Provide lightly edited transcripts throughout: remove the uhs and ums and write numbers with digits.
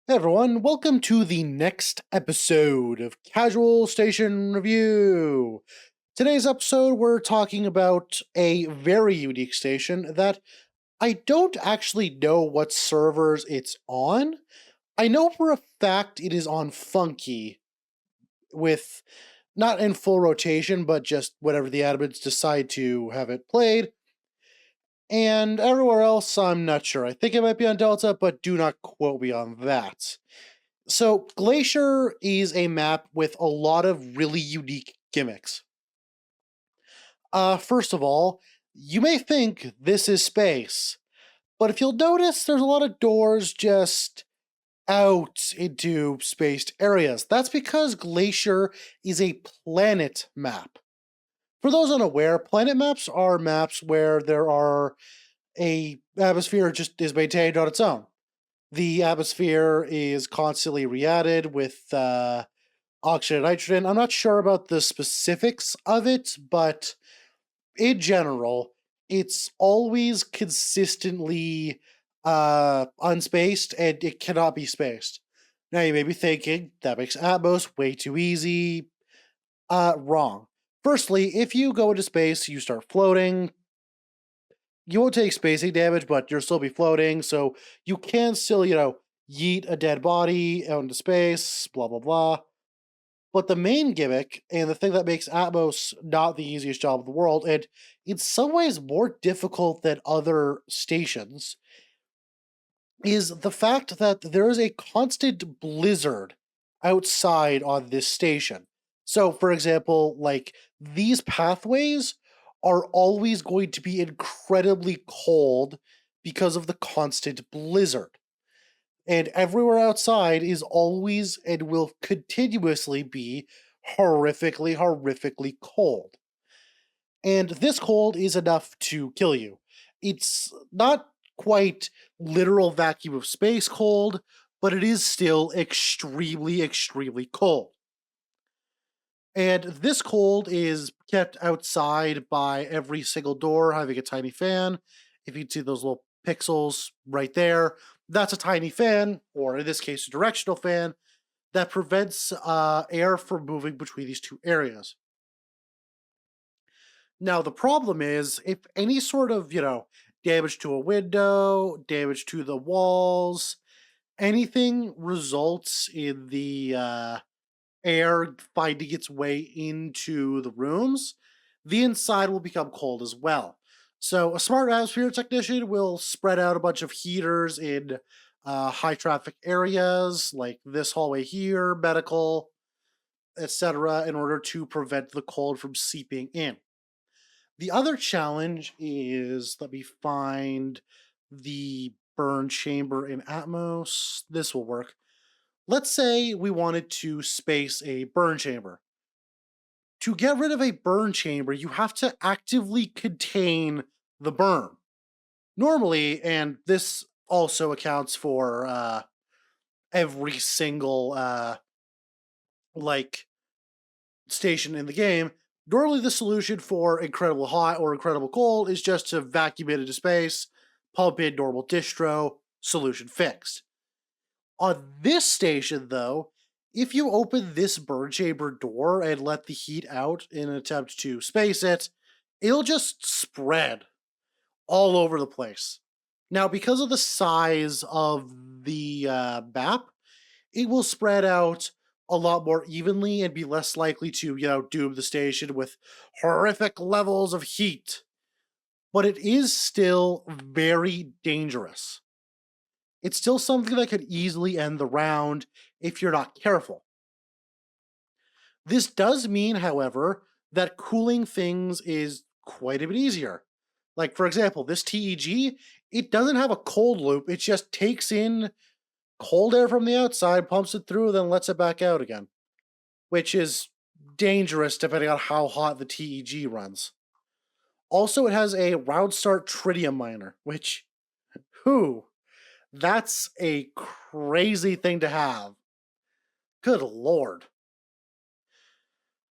Hey everyone, welcome to the next episode of Casual Station Review. Today's episode, we're talking about a very unique station that I don't actually know what servers it's on. I know for a fact it is on Funky, with not in full rotation, but just whatever the admins decide to have it played. And everywhere else, I'm not sure. I think it might be on Delta, but do not quote me on that. So, Glacier is a map with a lot of really unique gimmicks. First of all, you may think this is space, but if you'll notice, there's a lot of doors just out into spaced areas. That's because Glacier is a planet map. For those unaware, planet maps are maps where there are a atmosphere just is maintained on its own. The atmosphere is constantly re-added with oxygen and nitrogen. I'm not sure about the specifics of it, but in general, it's always consistently unspaced and it cannot be spaced. Now you may be thinking that makes Atmos way too easy. Wrong. Firstly, if you go into space, you start floating. You won't take spacing damage, but you'll still be floating, so you can still, yeet a dead body out into space, blah blah blah. But the main gimmick, and the thing that makes Atmos not the easiest job in the world, and in some ways more difficult than other stations, is the fact that there is a constant blizzard outside on this station. So, for example, like these pathways are always going to be incredibly cold because of the constant blizzard. And everywhere outside is always and will continuously be horrifically cold. And this cold is enough to kill you. It's not quite literal vacuum of space cold, but it is still extremely cold. And this cold is kept outside by every single door having a tiny fan. If you see those little pixels right there, that's a tiny fan, or in this case, a directional fan, that prevents air from moving between these two areas. Now, the problem is if any sort of, damage to a window, damage to the walls, anything results in the air finding its way into the rooms, the inside will become cold as well. So, a smart atmosphere technician will spread out a bunch of heaters in high traffic areas like this hallway here, medical, etc., in order to prevent the cold from seeping in. The other challenge is, let me find the burn chamber in Atmos. This will work. Let's say we wanted to space a burn chamber. To get rid of a burn chamber, you have to actively contain the burn. Normally, and this also accounts for every single like station in the game. Normally, the solution for incredible hot or incredible cold is just to vacuum it into space, pump in normal distro, solution fixed. On this station, though, if you open this burn chamber door and let the heat out in an attempt to space it, it'll just spread all over the place. Now, because of the size of the map, it will spread out a lot more evenly and be less likely to, doom the station with horrific levels of heat. But it is still very dangerous. It's still something that could easily end the round if you're not careful. This does mean, however, that cooling things is quite a bit easier. Like, for example, this TEG, it doesn't have a cold loop, it just takes in cold air from the outside, pumps it through, then lets it back out again, which is dangerous depending on how hot the TEG runs. Also, it has a round start tritium miner, which, whew, that's a crazy thing to have. Good lord.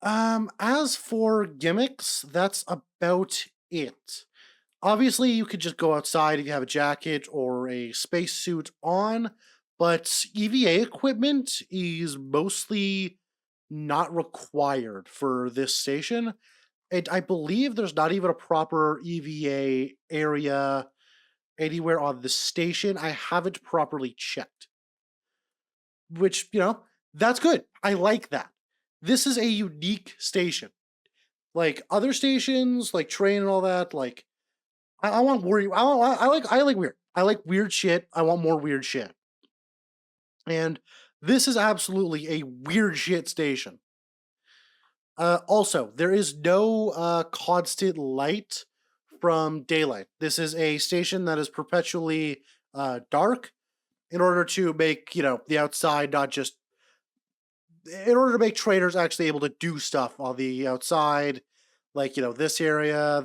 As for gimmicks, that's about it. Obviously, you could just go outside if you have a jacket or a spacesuit on, but EVA equipment is mostly not required for this station. And I believe there's not even a proper EVA area anywhere on the station. I haven't properly checked, which, that's good. I like that. This is a unique station. Like other stations, like train and all that, like I want weird. I like weird. I like weird shit. I want more weird shit. And this is absolutely a weird shit station. Also, there is no constant light from daylight. This is a station that is perpetually dark in order to make, the outside not just, in order to make traders actually able to do stuff on the outside, like, this area,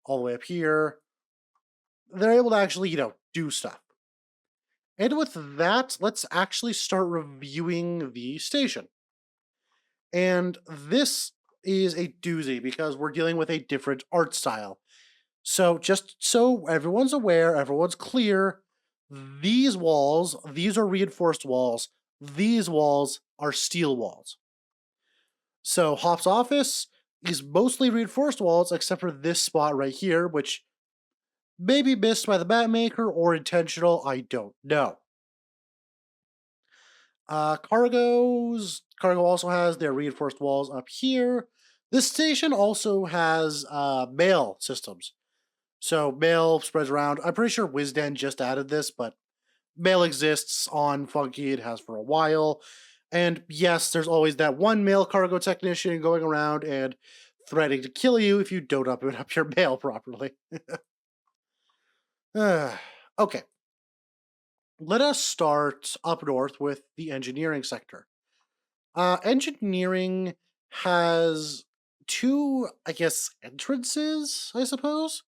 all the way up here. They're able to actually, do stuff. And with that, let's actually start reviewing the station. And this is a doozy because we're dealing with a different art style. So, just so everyone's aware, everyone's clear, these are reinforced walls, these walls are steel walls. So, Hop's office is mostly reinforced walls except for this spot right here, which may be missed by the map maker or intentional, I don't know. Cargo also has their reinforced walls up here. This station also has mail systems. So mail spreads around. I'm pretty sure Wisden just added this, but mail exists on Funky. It has for a while. And yes, there's always that one mail cargo technician going around and threatening to kill you if you don't open up your mail properly. Okay, let us start up north with the engineering sector. Engineering has two, I guess, entrances, I suppose.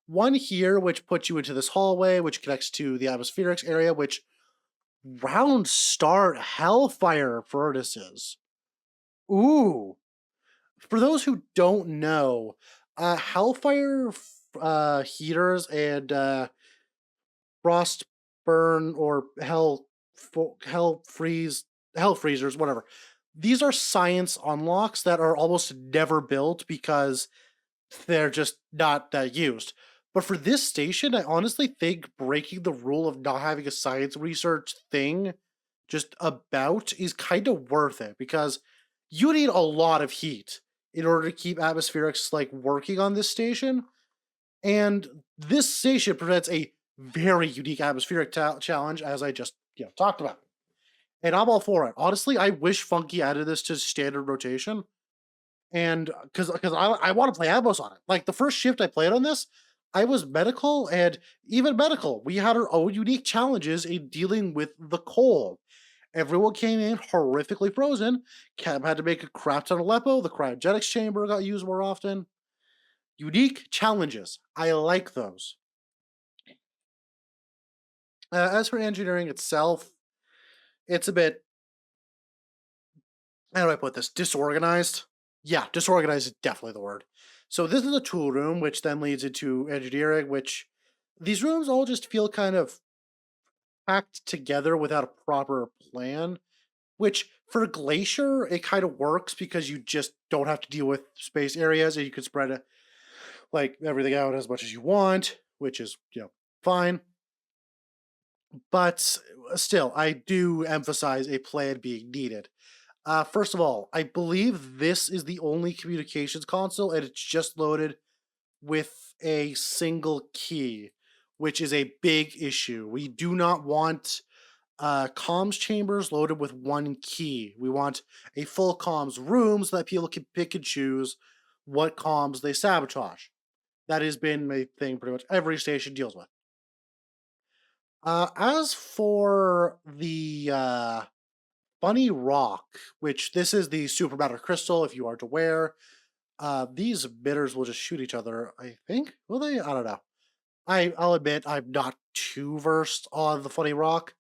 One here, which puts you into this hallway, which connects to the atmospherics area, which round start hellfire furnaces. Ooh. For those who don't know, hellfire heaters and frost burn or hell freezers, whatever. These are science unlocks that are almost never built because they're just not that used. But for this station, I honestly think breaking the rule of not having a science research thing just about is kind of worth it because you need a lot of heat in order to keep atmospherics like working on this station. And this station presents a very unique atmospheric challenge, as I just talked about. And I'm all for it. Honestly, I wish Funky added this to standard rotation, and because I want to play Atmos on it. Like the first shift I played on this, I was medical, and even medical, we had our own unique challenges in dealing with the cold. Everyone came in horrifically frozen. Cam had to make a crap ton of Lepo. The cryogenics chamber got used more often. Unique challenges. I like those. As for engineering itself, it's a bit, how do I put this, disorganized? Yeah, disorganized is definitely the word. So this is a tool room, which then leads into engineering, which these rooms all just feel kind of packed together without a proper plan, which for Glacier, it kind of works because you just don't have to deal with space areas and you can spread it, like everything out as much as you want, which is, fine. But still, I do emphasize a plan being needed. First of all, I believe this is the only communications console, and it's just loaded with a single key, which is a big issue. We do not want comms chambers loaded with one key. We want a full comms room so that people can pick and choose what comms they sabotage. That has been a thing pretty much every station deals with. As for the Funny Rock, which this is the supermatter crystal, if you aren't aware. These bitters will just shoot each other, I think. Will they? I don't know. I'll admit I'm not too versed on the Funny Rock.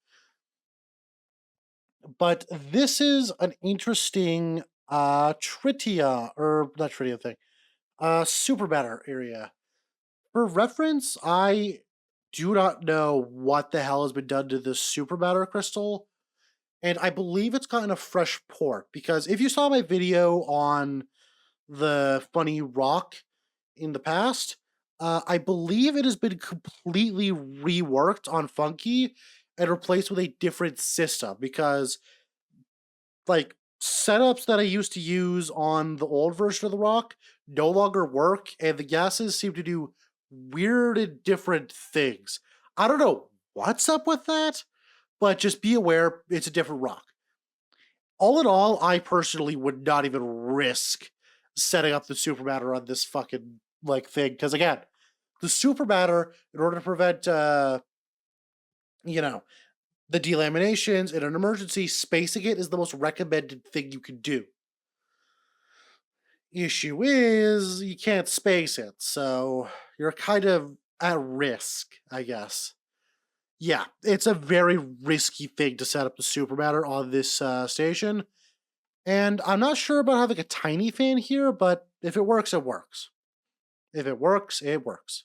But this is an interesting Tritia, or not Tritia thing, supermatter area. For reference, I do not know what the hell has been done to this super matter crystal, and I believe it's gotten a fresh port, because if you saw my video on the funny rock in the past, I believe it has been completely reworked on Funky and replaced with a different system, because like setups that I used to use on the old version of the rock no longer work, and the gases seem to do weird and different things. I don't know what's up with that, but just be aware it's a different rock. All in all, I personally would not even risk setting up the super matter on this fucking like thing, because again, the super matter, in order to prevent you know, the delaminations in an emergency, spacing it is the most recommended thing you can do. Issue is you can't space it, so you're kind of at risk, I guess. Yeah, it's a very risky thing to set up the super matter on this station, and I'm not sure about having a tiny fan here, but if it works, it works. If it works, it works.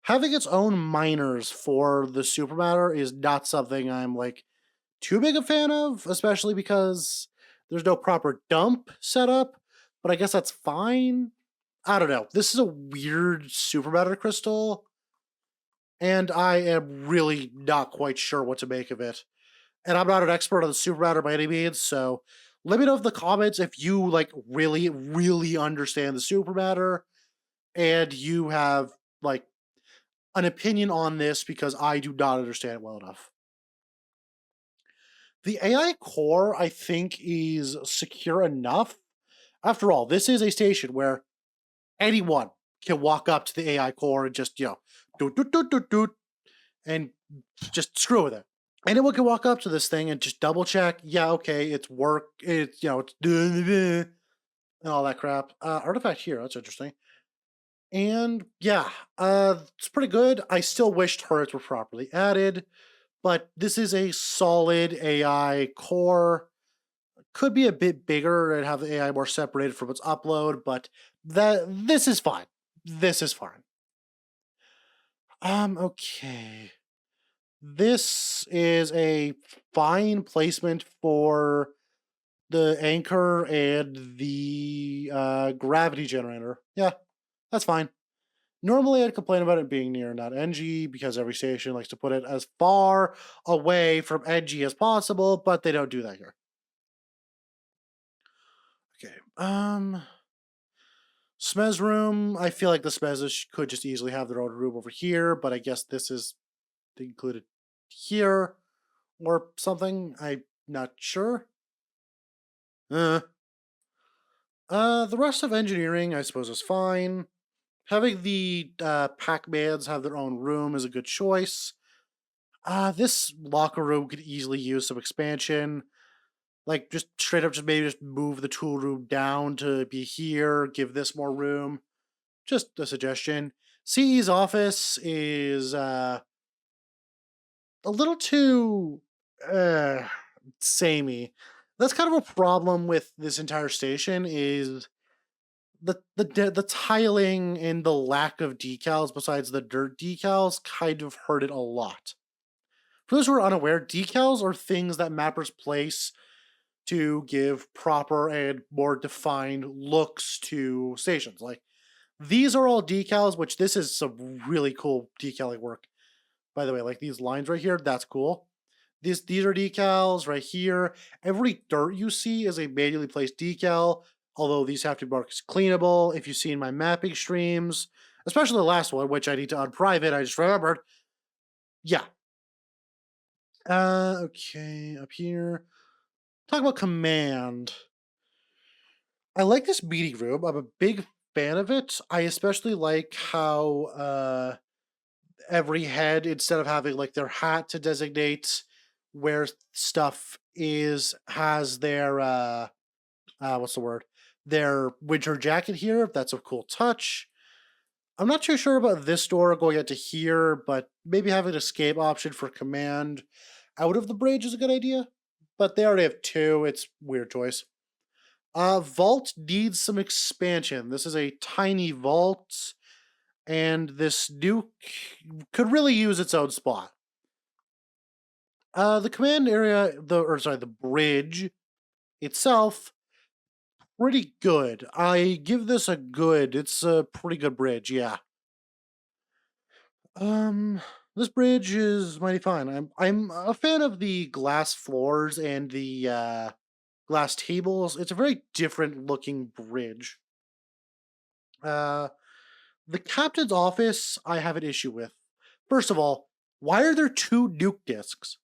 Having its own miners for the super matter is not something I'm like too big a fan of, especially because there's no proper dump setup, but I guess that's fine. I don't know. This is a weird super matter crystal, and I am really not quite sure what to make of it. And I'm not an expert on the super matter by any means, so let me know in the comments if you like really, really understand the super matter and you have like an opinion on this, because I do not understand it well enough. The AI core, I think, is secure enough. After all, this is a station where anyone can walk up to the AI core and just, doot, doot, doot, doot, doot, and just screw with it. Anyone can walk up to this thing and just double check, yeah, okay, it's it's and all that crap. Artifact here, that's interesting. And yeah, it's pretty good. I still wish turrets were properly added, but this is a solid AI core. Could be a bit bigger and have the AI more separated from its upload, but this is fine. This is fine. Okay. This is a fine placement for the anchor and the gravity generator. Yeah, that's fine. Normally, I'd complain about it being near not NG, because every station likes to put it as far away from NG as possible, but they don't do that here. Okay. Smez room. I feel like the Smezes could just easily have their own room over here, but I guess this is included here or something. I'm not sure. Uh, the rest of engineering, I suppose, is fine. Having the Pac-Mans have their own room is a good choice. This locker room could easily use some expansion. Like, just straight up, just maybe just move the tool room down to be here, give this more room. Just a suggestion. CE's office is a little too samey. That's kind of a problem with this entire station, is the tiling and the lack of decals besides the dirt decals kind of hurt it a lot. For those who are unaware, decals are things that mappers place to give proper and more defined looks to stations. Like, these are all decals, which this is some really cool decaling work. By the way, like these lines right here, that's cool. These are decals right here. Every dirt you see is a manually placed decal, although these have to be marked as cleanable. If you've seen my mapping streams, especially the last one, which I need to unprivate, I just remembered. Yeah. Okay, up here. Talk about command. I like this meeting room. I'm a big fan of it. I especially like how every head, instead of having like their hat to designate where stuff is, has their what's the word? Their winter jacket here. That's a cool touch. I'm not too sure about this door going out to here, but maybe having an escape option for command out of the bridge is a good idea. But they already have two. It's weird choice. Vault needs some expansion. This is a tiny vault, and this nuke could really use its own spot. The command area, the bridge itself, pretty good. I give this a good. It's a pretty good bridge, yeah. Um, this bridge is mighty fine. I'm a fan of the glass floors and the glass tables. It's a very different looking bridge. Uh, the captain's office, I have an issue with. First of all, why are there two nuke discs?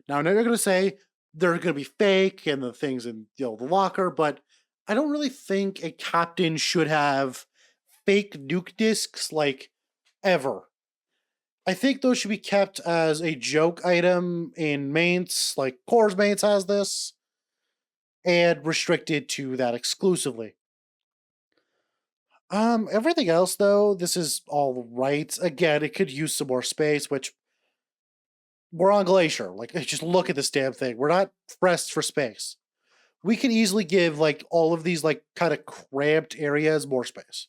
Now, I know you're going to say they're going to be fake and the things in the locker, but I don't really think a captain should have fake nuke discs like ever. I think those should be kept as a joke item in mains, like Core's mains has this, and restricted to that exclusively. Everything else though, this is all right. Again, it could use some more space, which we're on Glacier. Like, just look at this damn thing. We're not pressed for space. We could easily give like all of these like kind of cramped areas more space.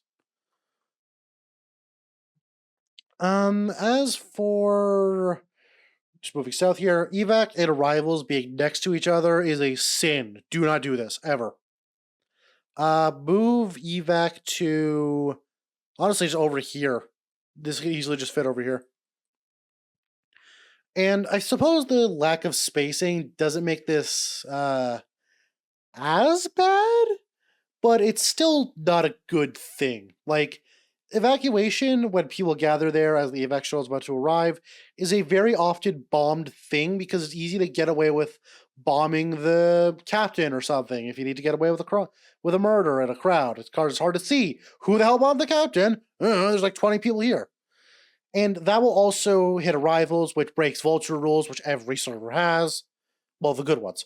As for just moving south here, evac and arrivals being next to each other is a sin. Do not do this ever. Move evac to honestly just over here. This could easily just fit over here. And I suppose the lack of spacing doesn't make this as bad, but it's still not a good thing. Like, evacuation, when people gather there as the evac shuttle is about to arrive, is a very often bombed thing because it's easy to get away with bombing the captain or something if you need to get away with with a murder in a crowd. It's hard to see who the hell bombed the captain. There's like 20 people here. And that will also hit arrivals, which breaks vulture rules, which every server has. Well, the good ones.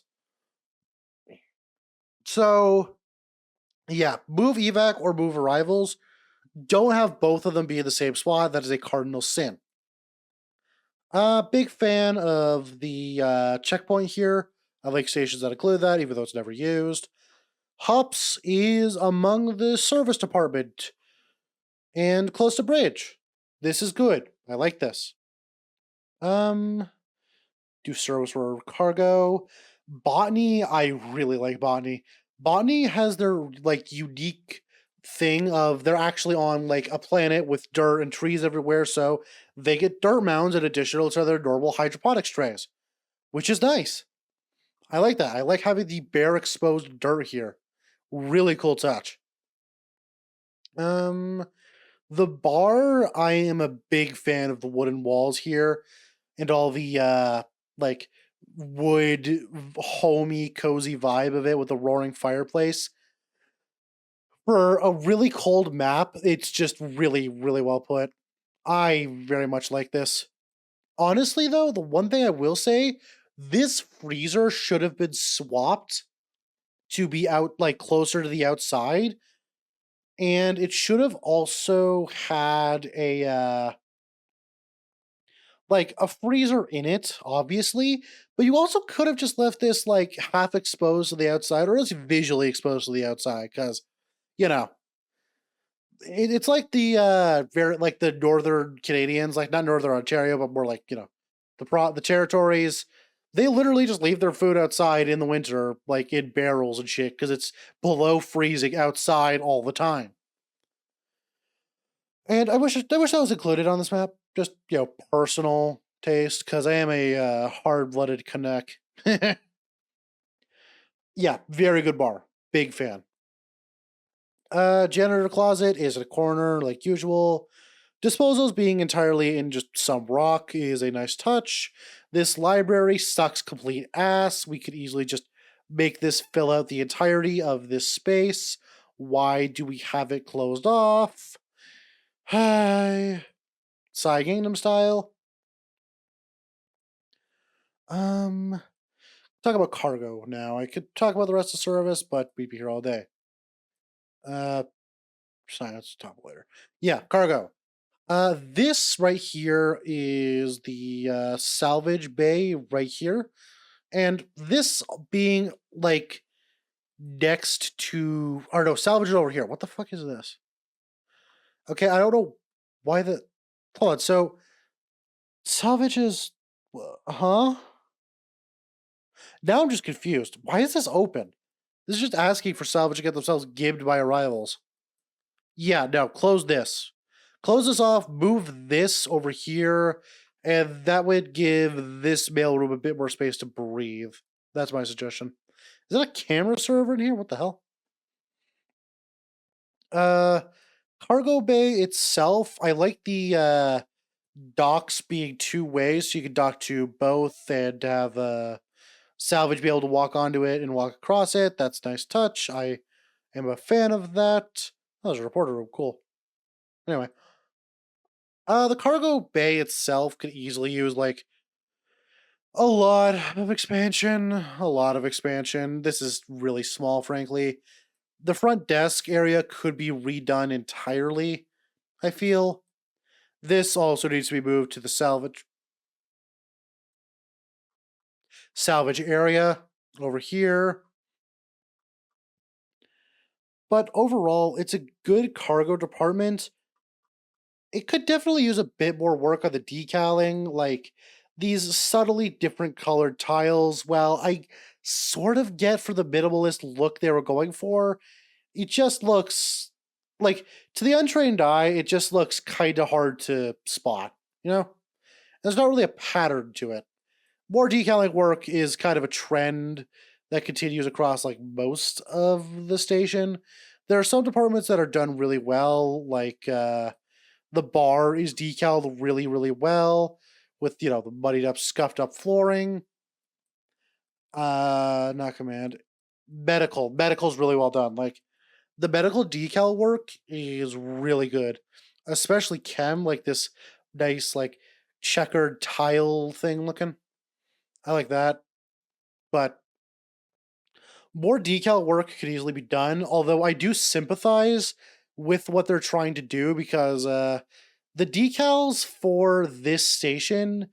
So, yeah, move evac or move arrivals. Don't have both of them be in the same spot. That is a cardinal sin. Big fan of the checkpoint here. I like stations that include that, even though it's never used. Hops is among the service department and close to bridge. This is good. I like this. Do service for cargo. Botany, I really like botany. Botany has their like unique thing of they're actually on like a planet with dirt and trees everywhere, so they get dirt mounds in addition to their normal hydroponics trays, which is nice. I like that. I like having the bare exposed dirt here. Really cool touch. The bar, I am a big fan of the wooden walls here and all the like wood homey cozy vibe of it with the roaring fireplace. For a really cold map, it's just really, really well put. I very much like this. Honestly, though, the one thing I will say, this freezer should have been swapped to be out like closer to the outside. And it should have also had a like a freezer in it, obviously, but you also could have just left this like half exposed to the outside or at least visually exposed to the outside, because you know, it's like the very like the northern Canadians, like not northern Ontario, but more like the territories. They literally just leave their food outside in the winter, like in barrels and shit, because it's below freezing outside all the time. And I wish that was included on this map. Just personal taste, because I am a hard-blooded Canuck. Yeah, very good bar. Big fan. Janitor closet is a corner like usual. Disposals being entirely in just some rock is a nice touch. This library sucks complete ass. We could easily just make this fill out the entirety of this space. Why do we have it closed off? Hi. Psy Gangnam style. Talk about cargo now. I could talk about the rest of the service, but we'd be here all day. Science talk later. Yeah, cargo. This right here is the salvage bay right here, and this being like next to, or no, salvage is over here. What the fuck is this? Okay, I don't know Why the... Hold on, so salvage is... Huh? Now I'm just confused. Why is this open? This is just asking for salvage to get themselves gibbed by arrivals. Yeah, no, close this. Close this off, move this over here, and that would give this mailroom a bit more space to breathe. That's my suggestion. Is that a camera server in here? What the hell? Uh, cargo bay itself, I like the docks being two ways, so you can dock to both and have salvage be able to walk onto it and walk across it. That's a nice touch. I am a fan of that. Oh, there's a reporter room. Cool. Anyway, the cargo bay itself could easily use like a lot of expansion. A lot of expansion. This is really small, frankly. The front desk area could be redone entirely, I feel. This also needs to be moved to the salvage area over here. But overall, it's a good cargo department. It could definitely use a bit more work on the decaling, like these subtly different colored tiles. Well, I sort of get for the minimalist look they were going for, it just looks like, to the untrained eye, it just looks kind of hard to spot, you know? There's not really a pattern to it. More decaling work is kind of a trend that continues across like most of the station. There are some departments that are done really well, like the bar is decaled really, really well with, you know, the muddied up, scuffed up flooring. Not command. Medical's really well done. Like the medical decal work is really good, especially chem, like this nice like checkered tile thing looking. I like that, but more decal work could easily be done. Although I do sympathize with what they're trying to do because the decals for this station,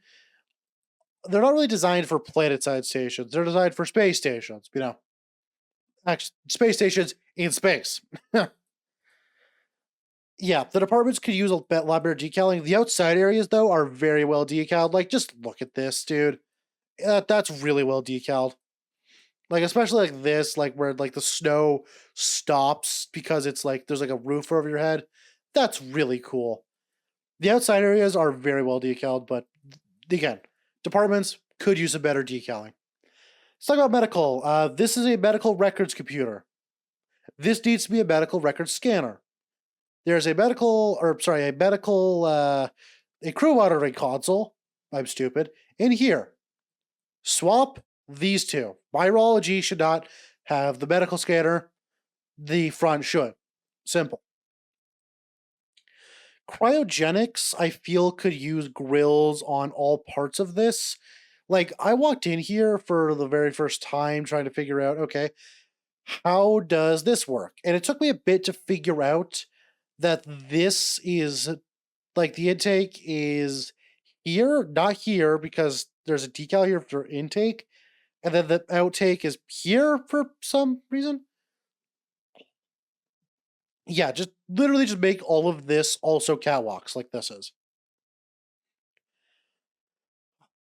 they're not really designed for planet-side stations. They're designed for space stations. You know, actually, space stations in space. Yeah, the departments could use a lot better decaling. The outside areas, though, are very well decaled. Like, just look at this, dude. That's really well decaled. Like, especially like this, like where like the snow stops because it's like there's like a roof over your head. That's really cool. The outside areas are very well decaled, but again, departments could use a better decaling. Let's talk about medical. This is a medical records computer. This needs to be a medical records scanner. There's a medical, or sorry, a crew monitoring console. I'm stupid. In here, swap these two. Virology should not have the medical scanner. The front should. Simple. Cryogenics, I feel, could use grills on all parts of this. Like, I walked in here for the very first time trying to figure out, okay, how does this work? And it took me a bit to figure out that this is like the intake is here, not here, because there's a decal here for intake, and then the outtake is here for some reason. Yeah, just literally just make all of this also catwalks like this is.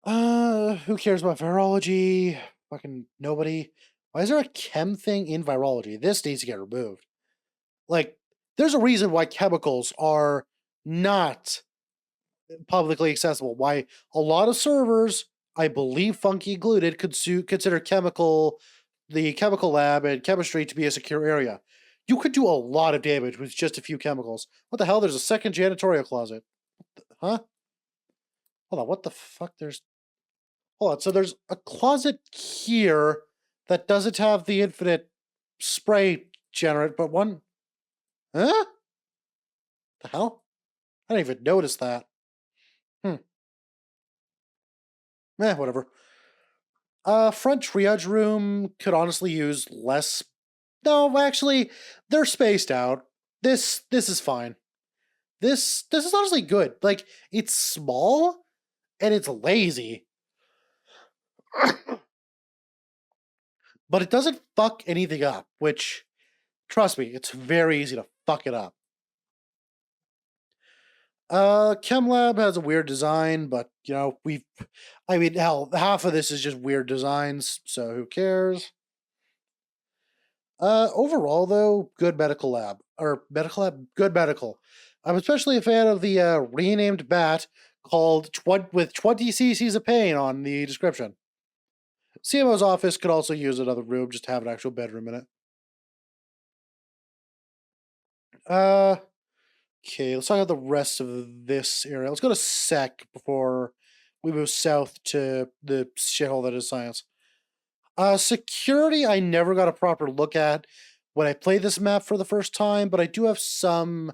Who cares about virology? Fucking nobody. Why is there a chem thing in virology? This needs to get removed. Like, there's a reason why chemicals are not publicly accessible. Why a lot of servers, I believe Funky included, consider the chemical lab and chemistry to be a secure area. You could do a lot of damage with just a few chemicals. What the hell? There's a second janitorial closet. Huh? Hold on. What the fuck? Hold on. So there's a closet here that doesn't have the infinite spray generate, but one. Huh? The hell? I didn't even notice that. Hmm. Whatever. Front triage room could honestly use less. No, actually, they're spaced out. This is fine. This is honestly good. Like, it's small and it's lazy, but it doesn't fuck anything up. Which, trust me, it's very easy to fuck it up. Chem Lab has a weird design, but I mean, hell, half of this is just weird designs, so who cares? Overall though, good medical lab or medical lab, good medical. I'm especially a fan of the renamed bat called with 20 cc's of pain on the description. CMO's office could also use another room just to have an actual bedroom in it. Uh, okay, let's talk about the rest of this area. Let's go to sec before we move south to the shithole that is science. Security, I never got a proper look at when I played this map for the first time, but I do have some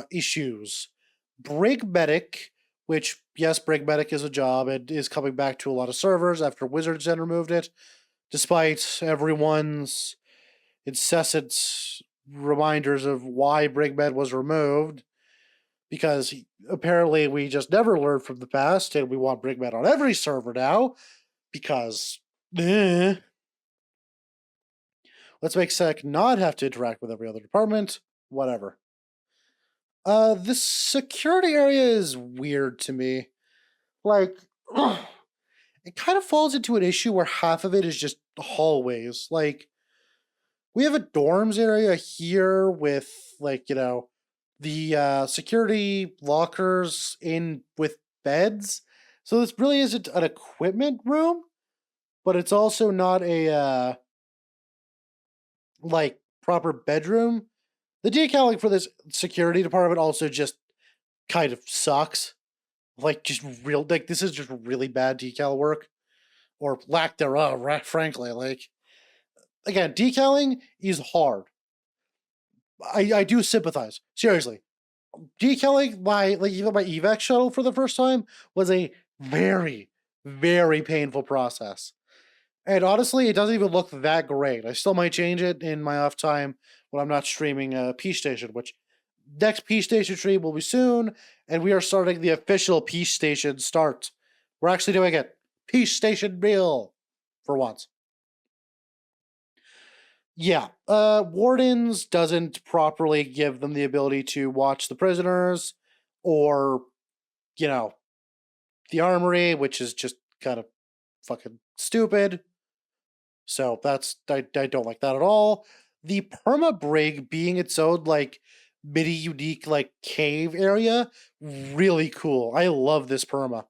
issues. Brig Medic, which, yes, Brig Medic is a job. It is coming back to a lot of servers after Wizards End removed it, despite everyone's incessant reminders of why Brig Med was removed. Because apparently we just never learned from the past, and we want Brig Med on every server now. Because let's make Sec not have to interact with every other department. Whatever. This security area is weird to me. Like, it kind of falls into an issue where half of it is just hallways. Like, we have a dorms area here with, the security lockers in with beds. So this really isn't an equipment room, but it's also not a proper bedroom. The decaling for this security department also just kind of sucks. This is just really bad decal work or lack thereof, right? Frankly, again, decaling is hard. I do sympathize. Seriously. Decaling even my evac shuttle for the first time was a very, very painful process. And honestly, it doesn't even look that great. I still might change it in my off time when I'm not streaming P Station, which next P Station stream will be soon, and we are starting the official P Station start. We're actually doing it. P Station real for once. Yeah, Wardens doesn't properly give them the ability to watch the prisoners or, you know, the armory, which is just kind of fucking stupid. So I don't like that at all. The perma brig being its own mini unique cave area, really cool. I love this perma.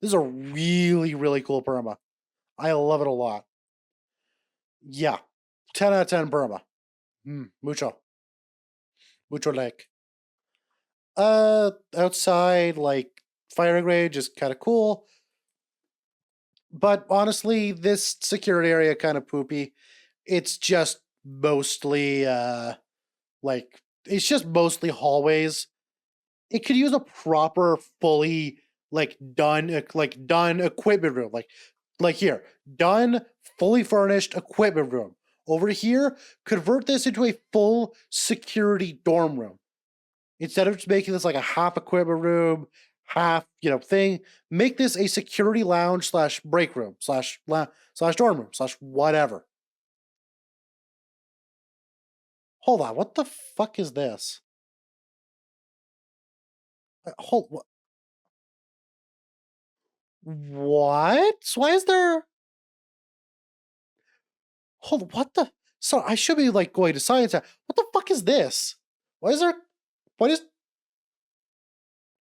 This is a really, really cool perma. I love it a lot. Yeah. 10 out of 10 perma. Mucho. Mucho like. Outside, firing range is kind of cool. But honestly, this security area kind of poopy. It's just mostly it's just mostly hallways. It could use a proper fully done equipment room. Like here, done fully furnished equipment room. Over here, convert this into a full security dorm room. Instead of just making this like a half equipment room, half, thing, make this a security lounge slash break room slash dorm room slash whatever. Hold on, what the fuck is this? Hold what? What? Why is there? Hold what the? So I should be going to science. What the fuck is this? Why is there? Why does?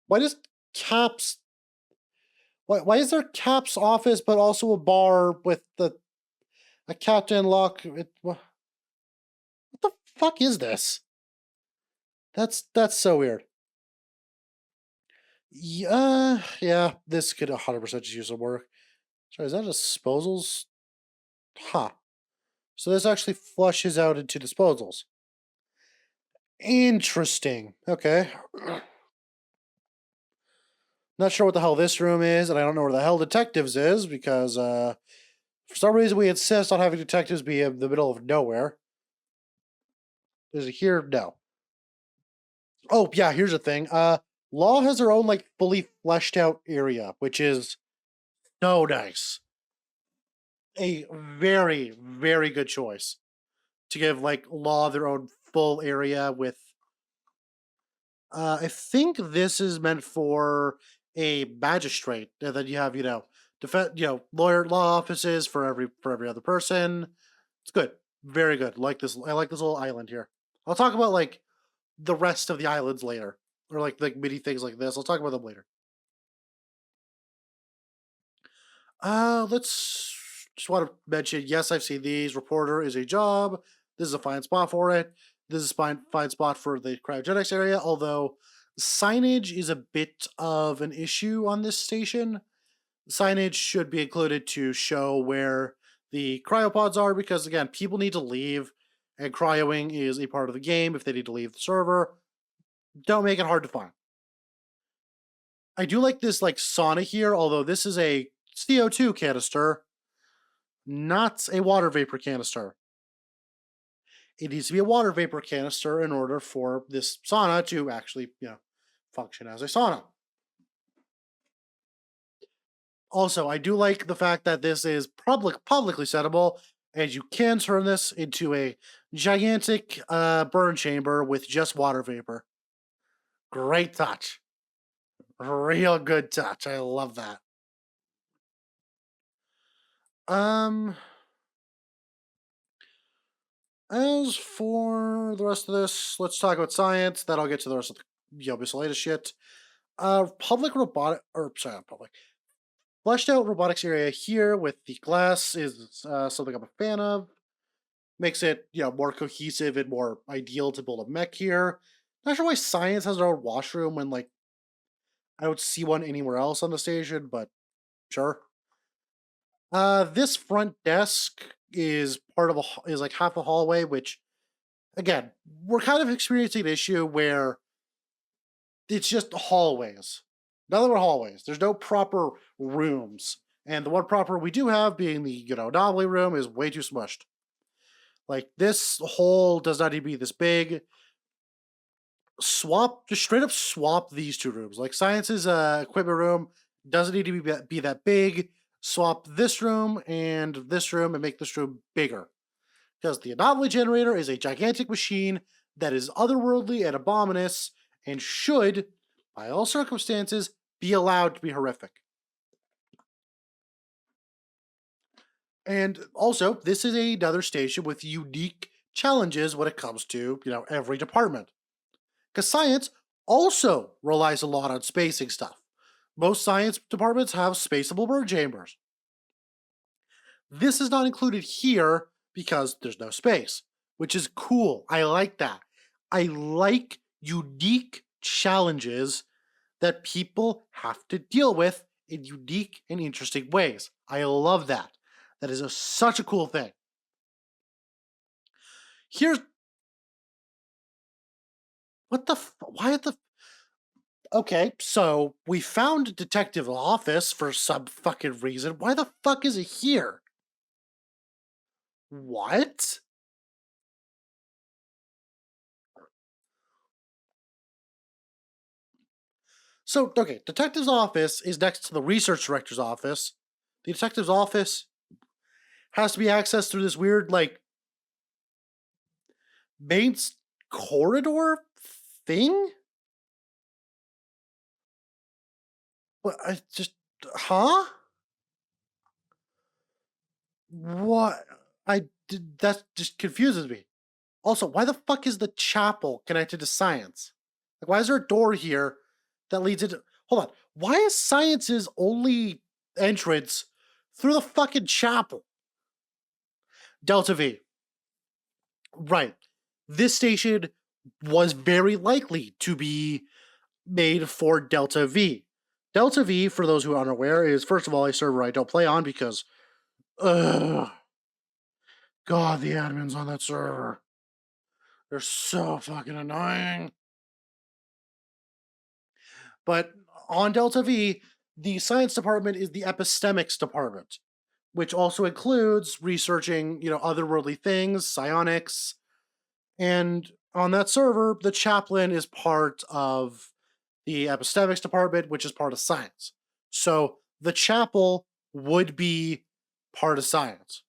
Why does Caps? Why is there Caps office but also a bar with a captain lock? What the fuck is this? That's so weird. Yeah, this could 100% just use some work. Sorry, is that disposals? Huh. So this actually flushes out into disposals. Interesting. Okay. Not sure what the hell this room is, and I don't know where the hell detectives is because for some reason we insist on having detectives be in the middle of nowhere. Is it here? No. Oh yeah, here's the thing. Law has her own fully fleshed out area, which is so nice. A very, very good choice to give Law their own full area with I think this is meant for a magistrate, and then you have lawyer law offices for every other person. It's good, very good. Like this, I like this little island here. I'll talk about like the rest of the islands later, or like mini things like this. I'll talk about them later. Let's just want to mention. Yes, I've seen these. Reporter is a job. This is a fine spot for it. This is a fine spot for the cryogenics area. Although signage is a bit of an issue on this station. Signage should be included to show where the cryopods are because again, people need to leave, and cryoing is a part of the game. If they need to leave the server, don't make it hard to find. I do like this like sauna here, although this is a CO2 canister, not a water vapor canister. It needs to be a water vapor canister in order for this sauna to actually, function as a sauna. Also, I do like the fact that this is publicly settable, and you can turn this into a gigantic burn chamber with just water vapor. Great touch. Real good touch. I love that. Um, as for the rest of this, let's talk about science. Then I'll get to the rest of the miscellaneous shit. Public robotic, or sorry, not public. Fleshed out robotics area here with the glass is something I'm a fan of. Makes it more cohesive and more ideal to build a mech here. Not sure why science has their own washroom when like I don't see one anywhere else on the station, but sure. This front desk is is like half a hallway, which again we're kind of experiencing an issue where it's just hallways. Nothing but hallways. There's no proper rooms, and the one proper we do have, being the anomaly room, is way too smushed. Like this hole does not need to be this big. Just straight up swap these two rooms. Like science's equipment room doesn't need to be that big. Swap this room and make this room bigger. Because the anomaly generator is a gigantic machine that is otherworldly and abominous and should, by all circumstances, be allowed to be horrific. And also, this is another station with unique challenges when it comes to, every department. Because science also relies a lot on spacing stuff. Most science departments have spaceable burn chambers. This is not included here because there's no space, which is cool. I like that. I like unique challenges that people have to deal with in unique and interesting ways. I love that. That is such a cool thing. Here's why the okay, so we found a detective office for some fucking reason. Why the fuck is it here? What? So, okay, detective's office is next to the research director's office. The detective's office has to be accessed through this weird, like, main corridor thing? What? I just. Huh? What? That just confuses me. Also, why the fuck is the chapel connected to science? Like, why is there a door here that leads into. Hold on. Why is science's only entrance through the fucking chapel? Delta V. Right. This station was very likely to be made for Delta V. Delta V, for those who are unaware, is first of all a server I don't play on because, ugh, God, the admins on that server, they're so fucking annoying. But on Delta V, the science department is the epistemics department, which also includes researching, otherworldly things, psionics, and on that server, the chaplain is part of the epistemics department, which is part of science. So the chapel would be part of science,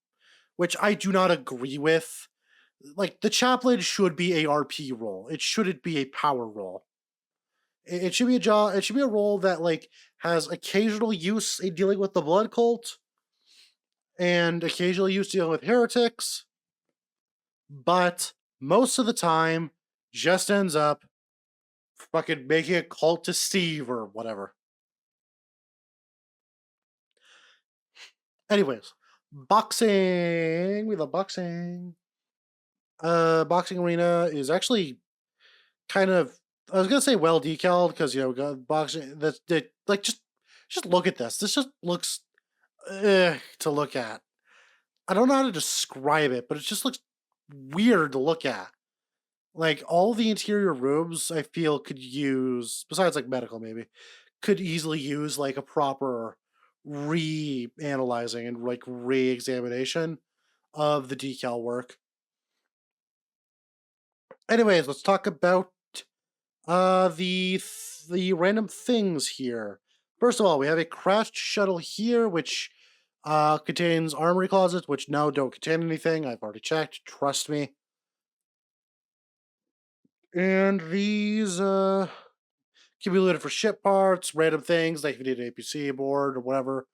which I do not agree with. Like, the chaplain should be a RP role. It shouldn't be a power role. It should be a job. It should be a role that like has occasional use in dealing with the blood cult and occasional use dealing with heretics, but most of the time just ends up fucking making a cult to Steve or whatever. Anyways, boxing. We love boxing. Boxing arena is actually kind of, I was gonna say well decaled because we got boxing that like just look at this. This just looks to look at. I don't know how to describe it, but it just looks weird to look at. Like all the interior rooms, I feel could use, besides like medical maybe, could easily use like a proper reanalyzing and like re-examination of the decal work. Anyways, let's talk about the random things here. First of all, we have a crashed shuttle here, which contains armory closets, which no, don't contain anything. I've already checked. Trust me. And these can be looted for ship parts, random things, like if you need an APC board or whatever.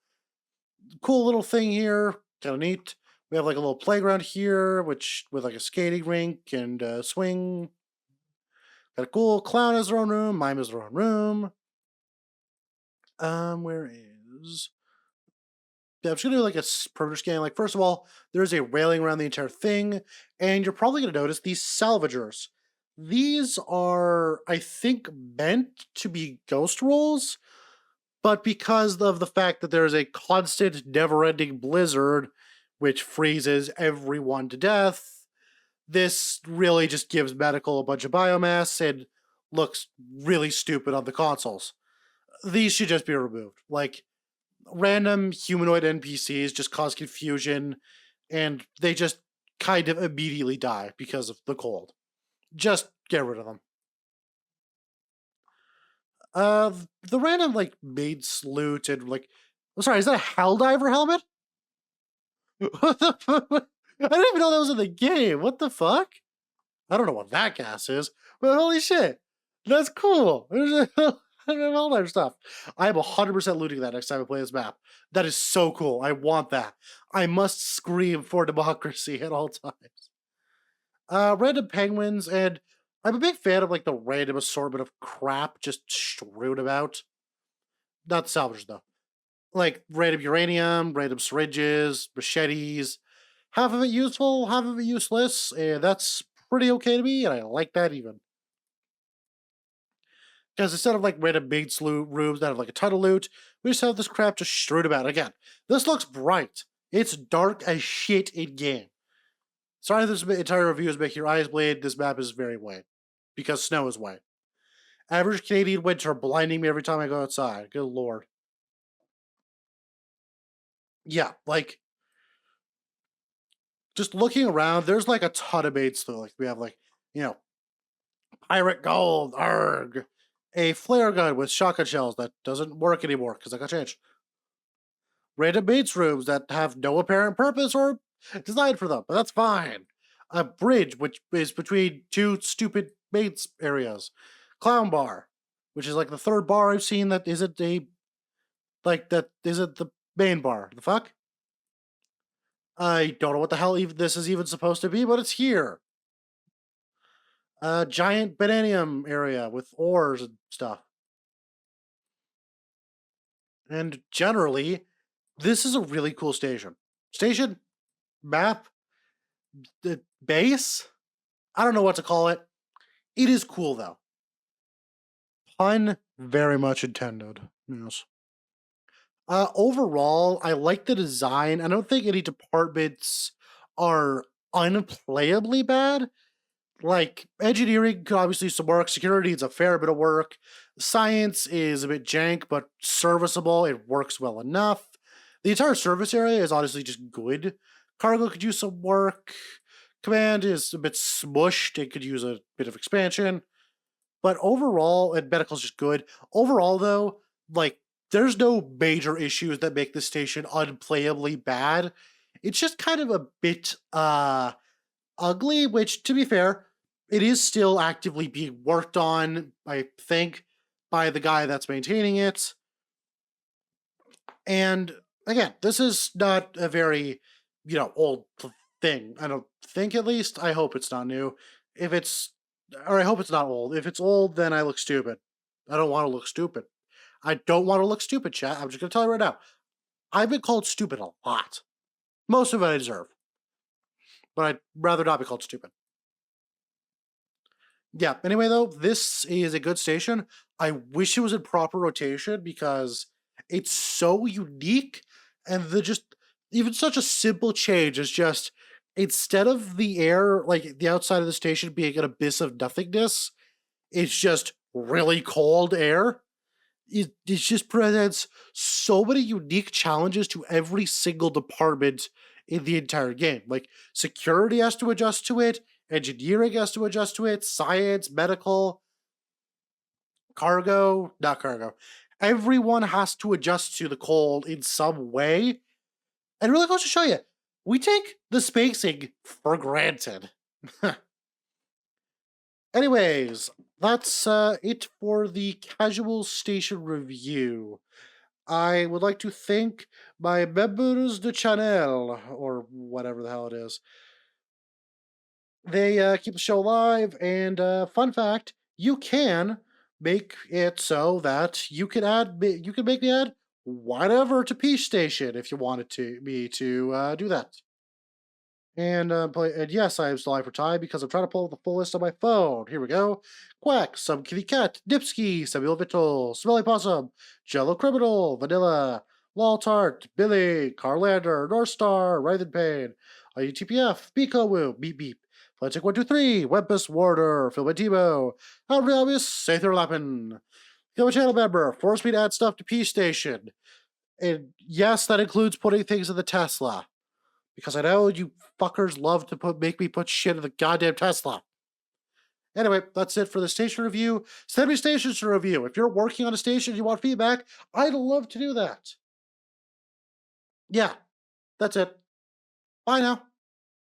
Cool little thing here, kind of neat. We have like a little playground here, which with like a skating rink and swing. Got a cool clown has their own room. Mime has their own room. Where is? Yeah, I'm just gonna do like a perimeter scan. Like first of all, there's a railing around the entire thing, and you're probably gonna notice these salvagers. These are, I think, meant to be ghost rolls, but because of the fact that there's a constant, never-ending blizzard, which freezes everyone to death, this really just gives medical a bunch of biomass and looks really stupid on the consoles. These should just be removed. Like, random humanoid NPCs just cause confusion, and they just kind of immediately die because of the cold. Just get rid of them. The random like maid salute and like, I'm sorry, is that a Helldiver helmet? What the fuck? I didn't even know that was in the game. What the fuck? I don't know what that gas is, but holy shit, that's cool. There's Helldiver stuff. I am 100% looting that next time I play this map. That is so cool. I want that. I must scream for democracy at all times. Random penguins, and I'm a big fan of like the random assortment of crap just strewn about. Not salvaged though. Like random uranium, random syringes, machetes. Half of it useful, half of it useless, and that's pretty okay to me, and I like that even. Because instead of like random big rooms that have like a ton of loot, we just have this crap just strewn about. Again, this looks bright. It's dark as shit in game. Sorry, this entire review is making your eyes bleed. This map is very white because snow is white. Average Canadian winter blinding me every time I go outside. Good lord. Yeah, like just looking around, there's like a ton of baits though. Like we have like, pirate gold, arg. A flare gun with shotgun shells that doesn't work anymore because I got changed. Random baits rooms that have no apparent purpose or design for them, but that's fine. A bridge which is between two stupid baits areas. Clown bar, which is like the third bar I've seen that isn't a like that isn't the main bar. The fuck? I don't know what the hell this is even supposed to be, but it's here. A giant bananium area with ores and stuff. And generally, this is a really cool station. Station, map, the base. I don't know what to call it. It is cool though. Pun very much intended. Yes. Overall, I like the design. I don't think any departments are unplayably bad. Like engineering could obviously some work. Security needs a fair bit of work. Science is a bit jank, but serviceable. It works well enough. The entire service area is honestly just good. Cargo could use some work. Command is a bit smushed. It could use a bit of expansion. But overall, and medical's just good. Overall, though, like there's no major issues that make this station unplayably bad. It's just kind of a bit ugly, which to be fair, it is still actively being worked on, I think. by the guy that's maintaining it. And again, this is not a very, old thing. I don't think, at least. I hope it's not new. If it's, or I hope it's not old. If it's old, then I look stupid. I don't want to look stupid. I don't want to look stupid, chat. I'm just going to tell you right now. I've been called stupid a lot. Most of it I deserve. But I'd rather not be called stupid. Yeah, anyway, though, this is a good station. I wish it was in proper rotation because it's so unique. And even such a simple change is just, instead of the air, like the outside of the station being an abyss of nothingness, it's just really cold air. It just presents so many unique challenges to every single department in the entire game. Like, security has to adjust to it, engineering has to adjust to it, science, medical, cargo, not cargo. Everyone has to adjust to the cold in some way. And it really goes to show you, we take the spacing for granted. Anyways, that's it for the casual station review. I would like to thank my members de channel, or whatever the hell it is. They keep the show alive, and fun fact, you can make it so that you can make me add whatever to Peach Station if you wanted me to do that. And yes, I am still live for time because I'm trying to pull up the full list on my phone. Here we go. Quack, Some Kitty Cat, Dipsky, Samuel Vittel, Smelly Possum, Jello Criminal, Vanilla, Lol Tart, Billy, Carlander, North Star, Writhen Pain, IUTPF, Biko Woo, Beep Beep, Plastic 123, Wempus Warder, Phil Timo, Henry Obvious, Sather Lappin. Become a channel member, force me to add stuff to P Station. And yes, that includes putting things in the Tesla. Because I know you fuckers love to make me put shit in the goddamn Tesla. Anyway, that's it for the station review. Send me stations to review. If you're working on a station and you want feedback, I'd love to do that. Yeah, that's it. Bye now.